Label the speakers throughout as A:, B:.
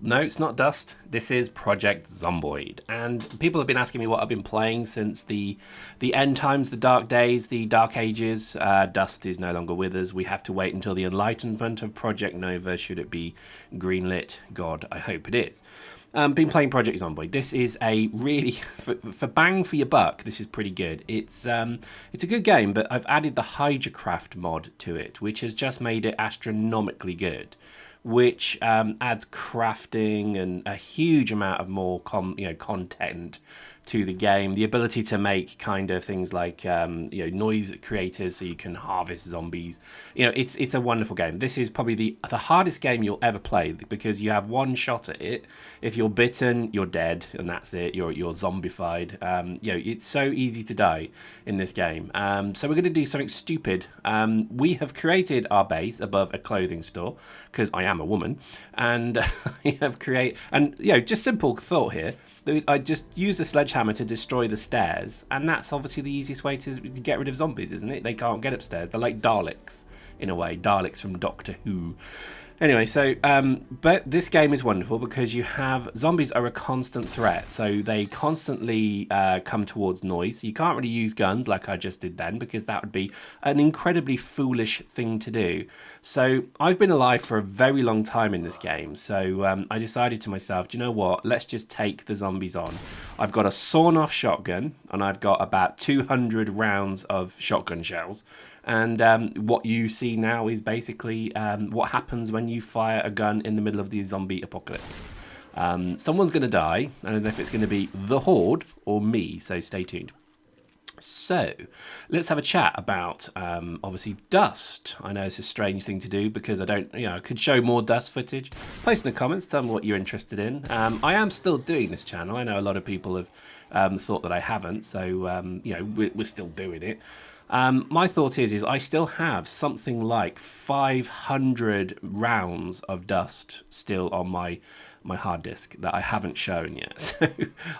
A: no, it's not Dust. This is Project Zomboid. And people have been asking me what I've been playing since the end times, the dark days, the dark ages. Dust is no longer with us. We have to wait until the enlightenment of Project Nova, should it be greenlit. God, I hope it is. Been playing Project Zomboid. This is a really, for bang for your buck, this is pretty good. It's a good game, but I've added the Hydrocraft mod to it, which has just made it astronomically good, which adds crafting and a huge amount of more content to the game. The ability to make kind of things like noise creators, so you can harvest zombies. It's a wonderful game. This is probably the hardest game you'll ever play, because you have one shot at it. If you're bitten, you're dead, and that's it. You're zombified. It's so easy to die in this game. So we're going to do something stupid. We have created our base above a clothing store, because I am a woman, and I have created, and just simple thought here. I just use the sledgehammer to destroy the stairs, and that's obviously the easiest way to get rid of zombies, isn't it? They can't get upstairs. They're like Daleks, in a way. Daleks from Doctor Who. Anyway, so, but this game is wonderful because you have, zombies are a constant threat, so they constantly come towards noise. You can't really use guns like I just did then, because that would be an incredibly foolish thing to do. So I've been alive for a very long time in this game, so I decided to myself, do you know what, let's just take the zombies on. I've got a sawn-off shotgun, and I've got about 200 rounds of shotgun shells. And what you see now is basically what happens when you fire a gun in the middle of the zombie apocalypse. Someone's going to die. I don't know if it's going to be the Horde or me, so stay tuned. So, let's have a chat about, obviously, Dust. I know it's a strange thing to do because I could show more Dust footage. Post in the comments, tell me what you're interested in. I am still doing this channel. I know a lot of people have thought that I haven't, so, we're still doing it. My thought is I still have something like 500 rounds of Dust still on my hard disk that I haven't shown yet. So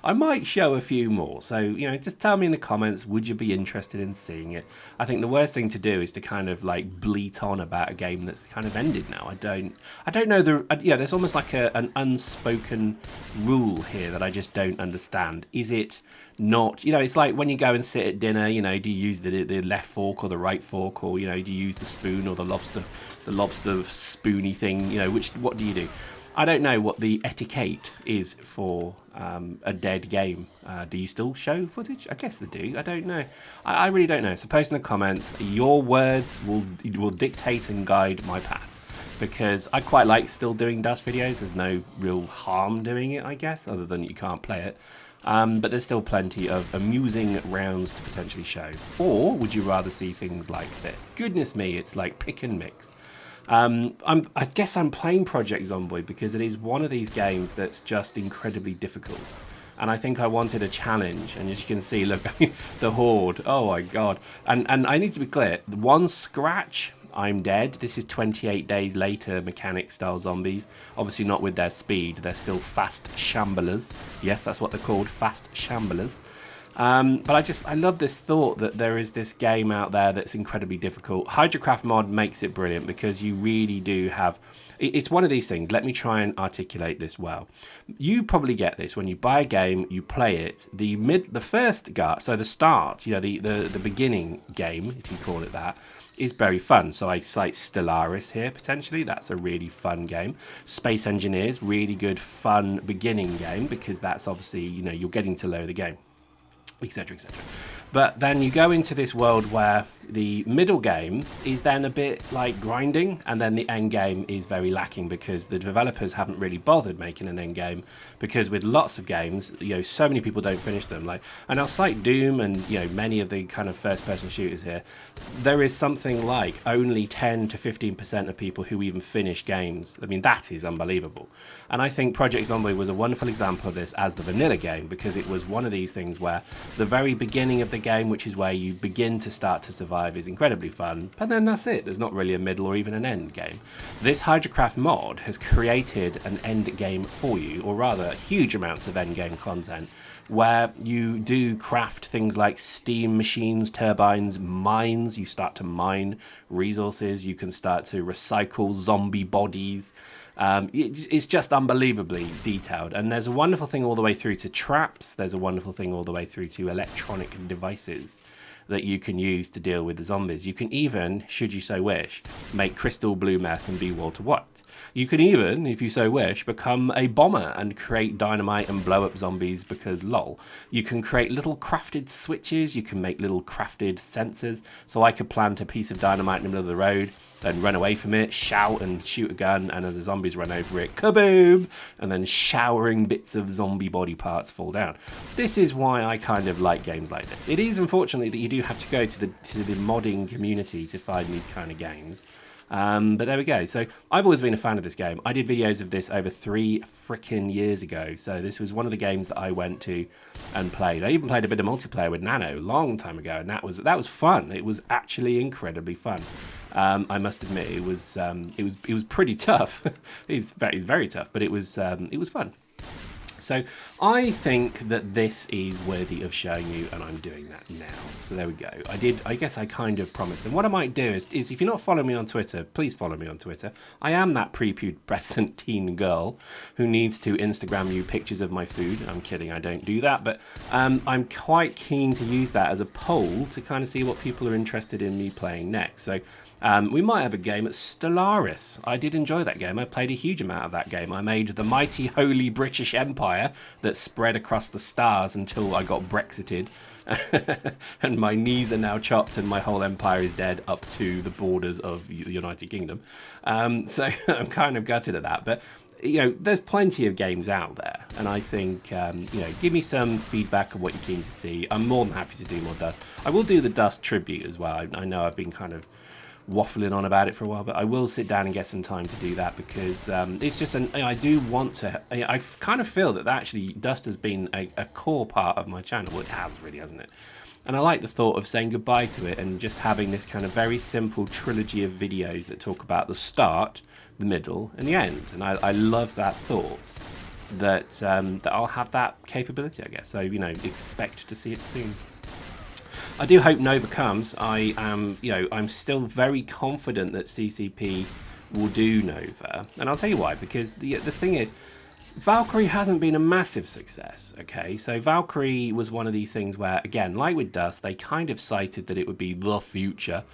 A: I might show a few more. So, just tell me in the comments, would you be interested in seeing it? I think the worst thing to do is to kind of like bleat on about a game that's kind of ended now. I don't know there's almost like an unspoken rule here that I just don't understand. Is it not, it's like when you go and sit at dinner, do you use the left fork or the right fork, or do you use the spoon or the lobster spoony thing, what do you do? I don't know what the etiquette is for a dead game. Do you still show footage? I guess they do. I don't know. I really don't know. So post in the comments. Your words will dictate and guide my path, because I quite like still doing Dust videos. There's no real harm doing it, I guess, other than you can't play it. But there's still plenty of amusing rounds to potentially show. Or would you rather see things like this? Goodness me, it's like pick and mix. I guess I'm playing Project Zomboid because it is one of these games that's just incredibly difficult. And I think I wanted a challenge. And as you can see, look, the Horde. Oh my God. And I need to be clear. One scratch, I'm dead. This is 28 days later mechanic style zombies. Obviously not with their speed. They're still fast shamblers. Yes, that's what they're called, fast shamblers. But I love this thought that there is this game out there that's incredibly difficult. Hydrocraft mod makes it brilliant because you really do have... It's one of these things. Let me try and articulate this well. You probably get this when you buy a game, you play it. The first start, the beginning game, if you call it that, is very fun. So I cite Stellaris here, potentially. That's a really fun game. Space Engineers, really good, fun beginning game, because that's obviously, you're getting to know the game, etc., etc. But then you go into this world where the middle game is then a bit like grinding, and then the end game is very lacking because the developers haven't really bothered making an end game, because with lots of games, so many people don't finish them. And I'll cite Doom and many of the kind of first-person shooters here. There is something like only 10 to 15% of people who even finish games. I mean, that is unbelievable. And I think Project Zomboid was a wonderful example of this as the vanilla game, because it was one of these things where the very beginning of the game, which is where you begin to start to survive, is incredibly fun, but then that's it. There's not really a middle or even an end game. This Hydrocraft mod has created an end game for you, or rather huge amounts of end game content, where you do craft things like steam machines, turbines, mines. You start to mine resources. You can start to recycle zombie bodies. It's just unbelievably detailed, and there's a wonderful thing all the way through to traps. There's a wonderful thing all the way through to electronic devices that you can use to deal with the zombies. You can even, should you so wish, make crystal blue meth and be Walter White. You can even, if you so wish, become a bomber and create dynamite and blow up zombies because lol. You can create little crafted switches, you can make little crafted sensors. So I could plant a piece of dynamite in the middle of the road, then run away from it, shout and shoot a gun, and as the zombies run over it, kaboom! And then showering bits of zombie body parts fall down. This is why I kind of like games like this. It is unfortunately that you do have to go to the modding community to find these kind of games. But there we go. So I've always been a fan of this game. I did videos of this over 3 frickin' years ago. So this was one of the games that I went to and played. I even played a bit of multiplayer with Nano a long time ago, and that was fun. It was actually incredibly fun. I must admit it was pretty tough. It's very tough, but it was fun. So I think that this is worthy of showing you, and I'm doing that now. So there we go. I guess I kind of promised. And what I might do is if you're not following me on Twitter, please follow me on Twitter. I am that prepubescent teen girl who needs to Instagram you pictures of my food. I'm kidding, I don't do that. But I'm quite keen to use that as a poll to kind of see what people are interested in me playing next. So we might have a game at Stellaris. I did enjoy that game. I played a huge amount of that game. I made the mighty holy British Empire that spread across the stars until I got Brexited. And my knees are now chopped and my whole empire is dead up to the borders of the United Kingdom. So I'm kind of gutted at that. But there's plenty of games out there, and I think give me some feedback of what you're keen to see. I'm more than happy to do more Dust. I will do the Dust tribute as well. I know I've been kind of waffling on about it for a while, but I will sit down and get some time to do that because it's just I do want to. I kind of feel that actually Dust has been a core part of my channel. Well, it has really, hasn't it? And I like the thought of saying goodbye to it and just having this kind of very simple trilogy of videos that talk about the start, the middle, and the end. And I love that thought that I'll have that capability, I guess. So expect to see it soon. I do hope Nova comes. I'm still very confident that CCP will do Nova, and I'll tell you why. Because the thing is, Valkyrie hasn't been a massive success. Okay, so Valkyrie was one of these things where, again, like with Dust, they kind of cited that it would be the future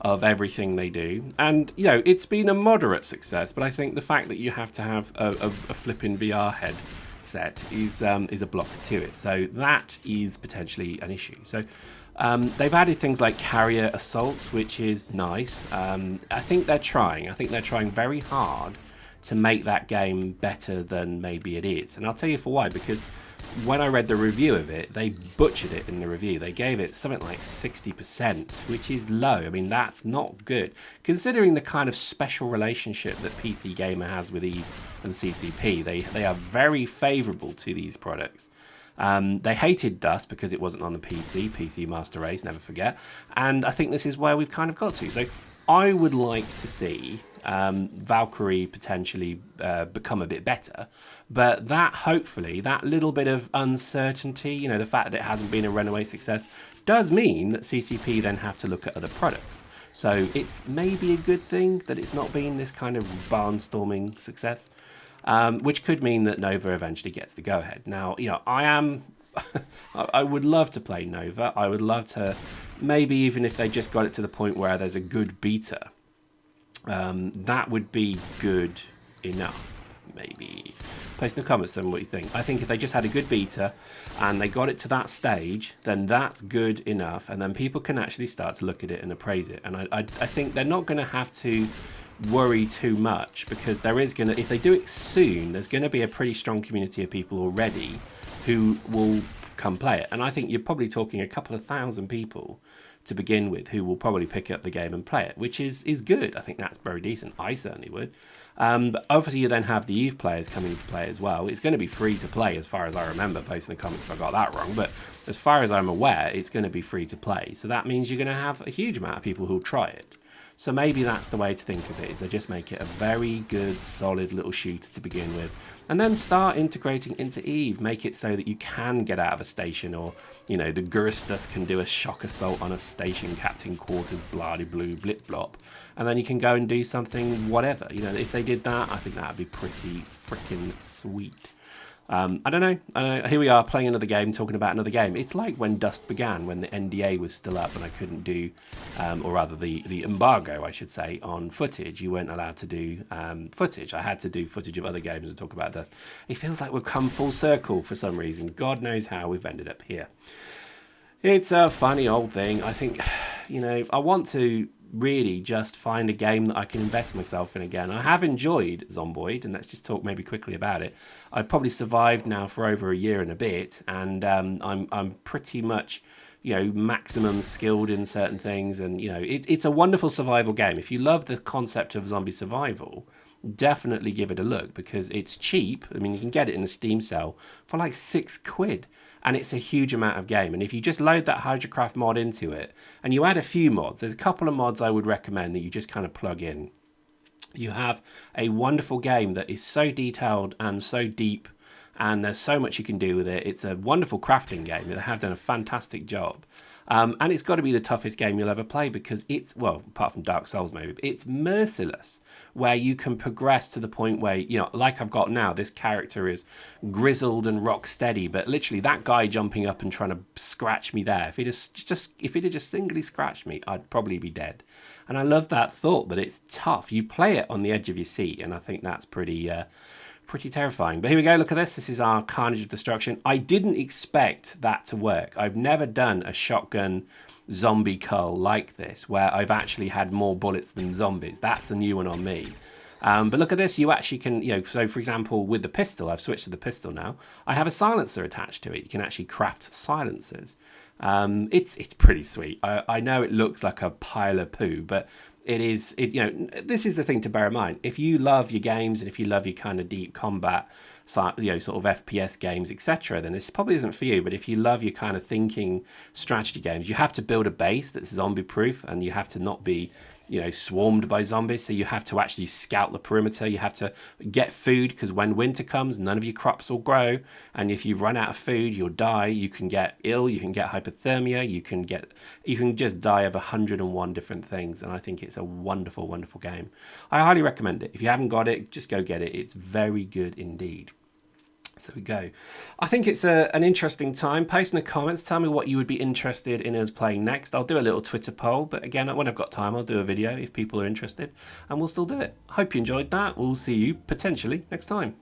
A: of everything they do, and it's been a moderate success. But I think the fact that you have to have a flipping VR headset is a blocker to it. So that is potentially an issue. So. They've added things like carrier assaults, which is nice. I think they're trying. I think they're trying very hard to make that game better than maybe it is. And I'll tell you for why. Because when I read the review of it, they butchered it in the review. They gave it something like 60%, which is low. I mean, that's not good. Considering the kind of special relationship that PC Gamer has with EVE and CCP, they are very favourable to these products. They hated Dust because it wasn't on the PC Master Race, never forget. And I think this is where we've kind of got to. So I would like to see Valkyrie potentially become a bit better. But that, hopefully, that little bit of uncertainty, the fact that it hasn't been a runaway success, does mean that CCP then have to look at other products. So it's maybe a good thing that it's not been this kind of barnstorming success. Which could mean that Nova eventually gets the go-ahead. Now, I would love to play Nova. I would love to, maybe even if they just got it to the point where there's a good beta, that would be good enough, maybe. Post in the comments then what you think. I think if they just had a good beta and they got it to that stage, then that's good enough, and then people can actually start to look at it and appraise it. And I think they're not going to have to worry too much, because there is going to, if they do it soon, there's going to be a pretty strong community of people already who will come play it. And I think you're probably talking a couple of thousand people to begin with who will probably pick up the game and play it, which is good. I think that's very decent. I certainly would. But obviously you then have the EVE players coming to play as well. It's going to be free to play as far as I remember. Post in the comments if I got that wrong. But as far as I'm aware, it's going to be free to play. So that means you're going to have a huge amount of people who'll try it. So maybe that's the way to think of it, is they just make it a very good, solid little shooter to begin with. And then start integrating into Eve. Make it so that you can get out of a station, or, you know, the Gerstus can do a shock assault on a station captain quarters, blah-de-blue, blip-blop. And then you can go and do something, whatever. You know, if they did that, I think that would be pretty freaking sweet. I don't know. Here we are playing another game, talking about another game. It's like when Dust began, when the NDA was still up and I couldn't do, or rather the embargo, I should say, on footage. You weren't allowed to do footage. I had to do footage of other games and talk about Dust. It feels like we've come full circle for some reason. God knows how we've ended up here. It's a funny old thing. I think, you know, I want to really just find a game that I can invest myself in again. I have enjoyed Zomboid, and let's just talk maybe quickly about it. I've probably survived now for over a year and a bit, and I'm pretty much, you know, maximum skilled in certain things, and you know, it's a wonderful survival game. If you love the concept of zombie survival, definitely give it a look, because it's cheap. I mean, you can get it in a Steam sale for like £6. And it's a huge amount of game. And if you just load that Hydrocraft mod into it, and you add a few mods, there's a couple of mods I would recommend that you just kind of plug in. You have a wonderful game that is so detailed and so deep, and there's so much you can do with it. It's a wonderful crafting game. They have done a fantastic job. And it's got to be the toughest game you'll ever play, because it's, well, apart from Dark Souls maybe, but it's merciless, where you can progress to the point where, you know, like I've got now, this character is grizzled and rock steady, but literally that guy jumping up and trying to scratch me there, if he'd have just singly scratched me, I'd probably be dead. And I love that thought that it's tough. You play it on the edge of your seat, and I think that's pretty terrifying. But here we go, look at this. This is our Carnage of Destruction. I didn't expect that to work. I've never done a shotgun zombie cull like this, where I've actually had more bullets than zombies. That's a new one on me. But look at this, you actually can, you know, so for example, with the pistol, I've switched to the pistol now, I have a silencer attached to it. You can actually craft silencers. It's pretty sweet. I know it looks like a pile of poo, but you know, this is the thing to bear in mind. If you love your games, and if you love your kind of deep combat, you know, sort of FPS games, etc., then this probably isn't for you. But if you love your kind of thinking strategy games, you have to build a base that's zombie proof, and you have to not be, you know, swarmed by zombies. So you have to actually scout the perimeter. You have to get food, because when winter comes, none of your crops will grow. And if you run out of food, you'll die. You can get ill. You can get hypothermia. You can just die of 101 different things. And I think it's a wonderful, wonderful game. I highly recommend it. If you haven't got it, just go get it. It's very good indeed. So we go. I think it's an interesting time. Post in the comments, tell me what you would be interested in us playing next. I'll do a little Twitter poll, but again, when I've got time, I'll do a video if people are interested, and we'll still do it. Hope you enjoyed that. We'll see you potentially next time.